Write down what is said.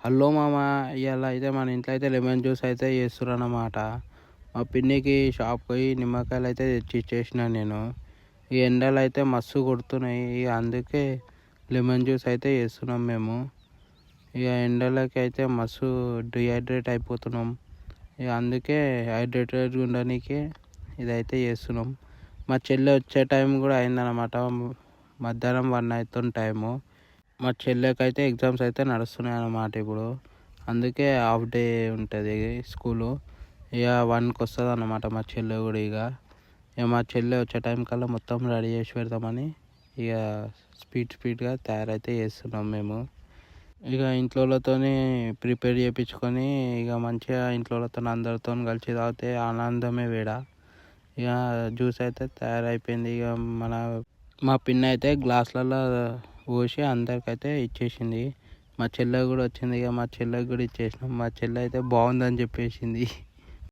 Hello మామ, ఇవాళ అయితే మన ఇంట్లో అయితే లెమన్ జ్యూస్ అయితే చేస్తుర్రన్నమాట. మా పిన్నికి షాప్ పోయి నిమ్మకాయలు అయితే తెచ్చి ఇచ్చేసిన నేను. ఈ ఎండలు అయితే మస్తు కొడుతున్నాయి, ఇక అందుకే లెమన్ జ్యూస్ అయితే చేస్తున్నాం మేము. ఇక ఎండలకి అయితే మస్తు డిహైడ్రేట్ అయిపోతున్నాం, ఇక అందుకే హైడ్రేటెడ్గా ఉండడానికి ఇదైతే చేస్తున్నాం. మా చెల్లె వచ్చే టైం కూడా అయిందన్నమాట, మధ్యాహ్నం 1 అవుతుంది టైము. మా చెల్లెకైతే ఎగ్జామ్స్ అయితే నడుస్తున్నాయి అన్నమాట ఇప్పుడు, అందుకే హాఫ్ డే ఉంటుంది స్కూలు. ఇక 1కి వస్తుంది అన్నమాట మా చెల్లె కూడా. ఇక మా చెల్లె వచ్చే టైం కల్లా మొత్తం రెడీ చేసి పెడతామని ఇక స్పీడ్గా తయారైతే చేస్తున్నాం మేము. ఇక ఇంట్లోతో ప్రిపేర్ చేయించుకొని ఇక మంచిగా ఇంట్లోతో అందరితో కలిసి తాగితే ఆనందమే వేడ. ఇక జ్యూస్ అయితే తయారైపోయింది. ఇక మా పిన్న అయితే గ్లాసులలో పోసి అందరికైతే ఇచ్చేసింది. మా చెల్లె కూడా వచ్చింది, ఇక మా చెల్లెకి కూడా ఇచ్చేసినాం. మా చెల్లె అయితే బాగుందని చెప్పేసింది.